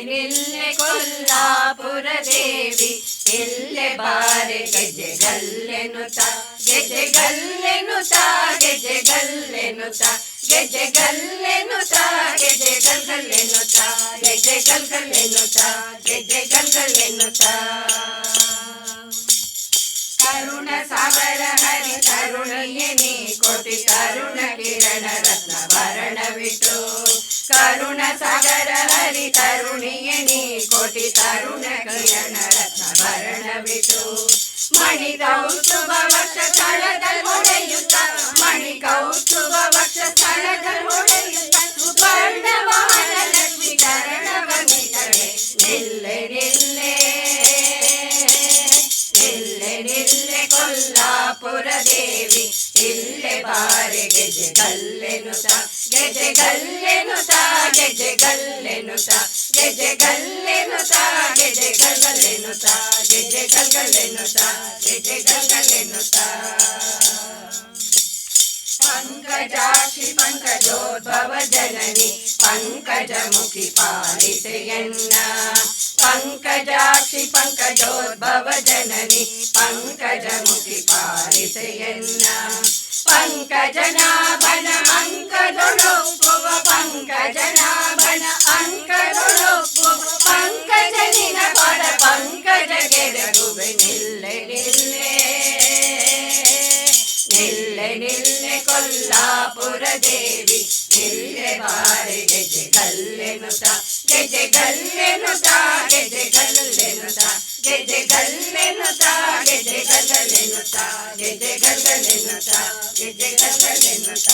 ನಿಲ್ಲೆ ಕೊಲ್ಲಾಪುರ ದೇವಿ ಇಲ್ಲೆ ಬಾರೆ ಗೆಜ್ಜೆಗಲ್ಲೆನುತ ಗೆಜ್ಜೆಗಲ್ಲೆನುತ ಗೆಜ್ಜೆಗಲ್ಲೆನುತ ಗೆಜ್ಜೆಗಲ್ಲೆನುತ ಗೆಜ್ಜೆಗಲ್ಗಲ್ಲೆನುತ ಗೆಜ್ಜೆಗಲ್ಗಲ್ಲೆನುತ ಗೆಜ್ಜೆಗಲ್ಗಲ್ಲೆನುತ ಕರುಣ ಸಾಗರ ಹರಿ ತರುಣಿಯೇ ನೀ ಕೋಟಿ ತರುಣ ಕಿರಣ ರತ್ನ ಭರಣವಿಟ್ಟು ಕರುಣ ಸಾಗರ ಹರಿ ತರುಣಿಯೇ ನೀ ಕೋಟಿ ತರುಣ ಕಿರಣ ರತ್ನ ಭರಣವಿಟ್ಟು ಮಣಿ ಕೌಸ್ತುಭ ವಕ್ಷ ಸ್ಥಳದಲ್ಲಿ ಹೊಡೆಯುತ್ತ ಮಣಿ ಕೌಸ್ತುಭ ವಕ್ಷ ಸ್ಥಳದಲ್ಲಿ ಹೊಡೆಯುತ್ತ ಸುವರ್ಣ ವಾಹನ ಲಕ್ಷ್ಮೀ ಕರಣ ಬಂದಿತಳೆ ನಿಲ್ಲೆ ನಿಲ್ಲೆ ನಿಲ್ಲೆ ನಿಲ್ಲೆ ಕೊಲ್ಲಾಪುರ ದೇವಿ ಇಲ್ಲೆ ಬಾರೆ ಗೆಜ್ಜೆಗಲ್ಲೆನುತ ಗೆಜ್ಜೆಗಲ್ಲೆನುತ ಗೆಜ್ಜೆಗಲ್ಲೆನುತ ಗೆಜ್ಜೆಗಲ್ಲೆನುತ ಗೆಜ್ಜೆಗಲ್ಗಲ್ಲೆನುತ ಗೆಜ್ಜೆಗಲ್ಗಲ್ಲೆನುತ ಗೆಜ್ಜೆಗಲ್ಗಲ್ಲೆನುತ ಪಂಕಜಾಕ್ಷಿ ಪಂಕಜೋದ್ಭವ ಜನನಿ ಪಂಕಜಮುಖಿ ಪಾಲಿತೆಯನ್ನ ಪಂಕಜಾಕ್ಷಿ ಪಂಕಜೋದ್ಭವ ಜನನಿ ಪಂಕಜಮುಖಿ ಪಾಲಿತೆಯನ್ನ ಪಂಕಜನಾಭನ ಅಂಕದೊಳೊಪ್ಪುವ ಪಂಕಜನಾಭನ ಅಂಕದೊಳೊಪ್ಪುವ ಪಂಕಜನಿನ ಪದ ಪಂಕಜ ಗೆರಗುವೆ ನಿಲ್ಲೆ ನಿಲ್ಲೆ ನಿಲ್ಲೆ ನಿಲ್ಲೆ ಕೊಲ್ಲಾಪುರ ದೇವಿ ನಿಲ್ಲೆ ಬಾರೆ ಗೆಜ್ಜೆಗಲ್ಲೆನುತ ಗೆಜ್ಜೆಗಲ್ಲೆನುತ ಗೆಜ್ಜೆಗಲ್ಲೆನುತ ಗೆಜ್ಜೆಗಲ್ಲೆನುತ ಗೆಜ್ಜೆಗಲ್ಗಲ್ಲೆನುತ ಗೆಜ್ಜೆಗಲ್ಗಲ್ಲೆನುತ ಗೆಜ್ಜೆಗಲ್ಗಲ್ಲೆನುತ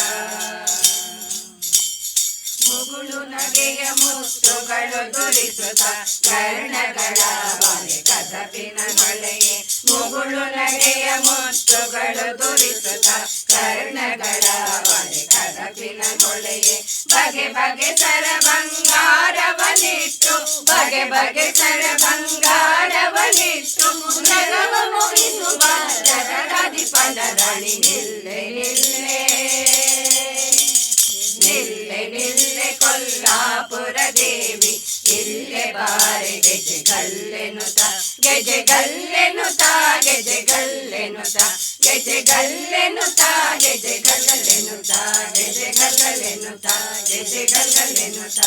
ಮುಗುಳು ನಗೆಯ ಮುತ್ತುಗಳು ದುರಿಸುತ್ತ ಕರ್ಣಗಳ ಬಾಲೆ ಕದಪಿನ ಹೊಳೆಯೇ ಮುಗುಳು ನಗೆಯ ಮುತ್ತುಗಳು ದುರಿಸುತ್ತ ಕರ್ಣಗಳ ಬಾಲೆ ಕದಪಿನ ಹೊಳೆಯೇ ಬಗೆ ಬಗೆ ಸರ ಬಂಗಾರವನಿಟ್ಟು ಬಗೆ ಬಗೆ ಸರ ಬಂಗಾರವನಿಟ್ಟು ನಗವ ಮುಗಿಸುವ ಜಗದಾಧಿಪನ ರಾಣಿ ನಿಲ್ಲೆ ನಿಲ್ಲೆ ನಿಲ್ಲೆ ನಿಲ್ಲೆ ಕೊಲ್ಲಾಪುರ ದೇವಿ ಇಲ್ಲೆ ಬಾರೆ ಗೆಜ್ಜೆಗಲ್ಲೆನುತ ಗೆಜ್ಜೆಗಲ್ಲೆನುತ ಗೆಜ್ಜೆಗಲ್ಲೆನುತ ಗೆಜ್ಜೆಗಲ್ಲೆನುತ ಗೆಜ್ಜೆಗಲ್ಗಲ್ಲೆನುತ ಗೆಜ್ಜೆಗಲ್ಗಲ್ಲೆನುತ ಗೆಜ್ಜೆಗಲ್ಗಲ್ಲೆನುತ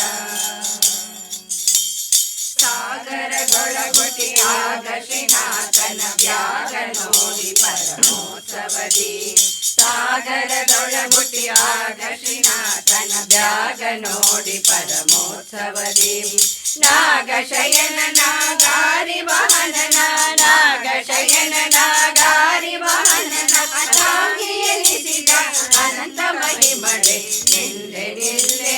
ಸಾಗರದೊಳಗುಟಿಯಾಗ ಶ್ರೀನಾಥನ ವ್ಯಾಗ ನೋಡಿ ಪರಮೋತ್ಸವದಿ ಸಾಗರದೊಳಗುಟಿಯಾಗ ಶ್ರೀನಾಥನ ವ್ಯಾಗ ನೋಡಿ ಪರಮೋತ್ಸವದಿ ನಾಗಶಯನ ನಾಗಾರಿ ವಾಹನನ ನಾಗಶಯನ ನಾಗಾರಿ ವಾಹನನ ಅದಾಗಿ ಎನಿಸಿದ ಅನಂತ ಮಹಿಮಳೆ ನಿಲ್ಲೆ ನಿಲ್ಲೆ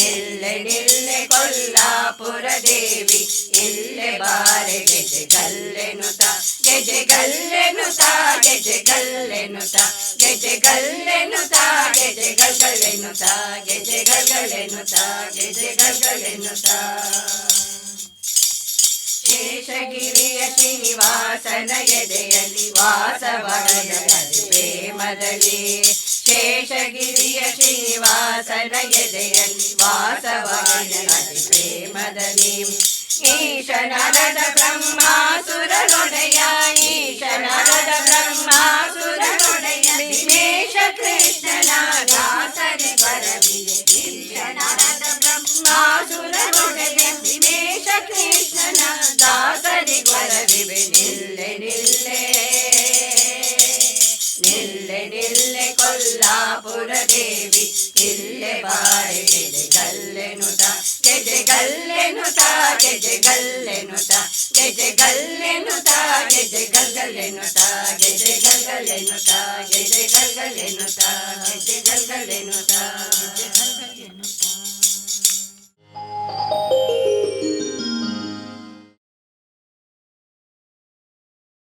ನಿಲ್ಲೆ ನಿಲ್ಲೆ ಕೊಲ್ಲಾಪುರ ದೇವಿ ಇಲ್ಲೆ ಬಾರೆ ಗೆಜ್ಜೆಗಲ್ಲೆನುತ ಗೆಜ್ಜೆಗಲ್ಲೆನುತ ಗೆಜ್ಜೆಗಲ್ಲೆನುತ ಗೆಜ್ಜೆಗಲ್ಲೆನುತ ಗೆಜ್ಜೆಗಲ್ಗಲ್ಲೆನುತ ಗೆಜ್ಜೆಗಲ್ಗಲ್ಲೆನುತ ಗೆಜ್ಜೆಗಲ್ಗಲ್ಲೆನುತ ಶೇಷಗಿರಿಯ ಶ್ರೀನಿವಾಸನ ಎದೆಯಲ್ಲಿ ವಾಸವಾಗಲಿ ಪ್ರೇಮದಲ್ಲಿ ಶೇಷಗಿರಿಯ ಶ್ರೀನಿವಾಸನ ಎದೆಯಲ್ಲಿ ವಾಸವಾಗಲಿ ಪ್ರೇಮದಲ್ಲಿ ಈಶನರದ ಬ್ರಹ್ಮಾಸುರನೊಡೆಯ ಈಶನರದ ಬ್ರಹ್ಮಾಸುರನೊಡೆಯ ದಿನೇಶ ಕೃಷ್ಣನ ದಾಸರಿ ಬರವಿದೆ ಈಶನರದ ಬ್ರಹ್ಮಾಸುರನೊಡೆಯ ದಿನೇಶ ಕೃಷ್ಣನ ದಾಸರಿ ಬರವಿವೆ ನಿಲ್ಲೆ ನಿಲ್ಲೆ ನಿಲ್ಲೆ ನಿಲ್ಲೆ ಕೊಲ್ಲಾಪುರ ದೇವಿ ಇಲ್ಲೆ ಬಾರೆ ಗೆಜ್ಜೆಗಲ್ಲೆನುತ ಗೆಜ್ಜೆಗಲ್ಲೆನುತ ಗೆಜ್ಜೆಗಲ್ಲೆನುತ ಗೆಜ್ಜೆಗಲ್ಲೆನುತ ಗೆಜ್ಜೆಗಲ್ಗಲ್ಲೆನುತ ಗೆಜ್ಜೆಗಲ್ಗಲ್ಲೆನುತ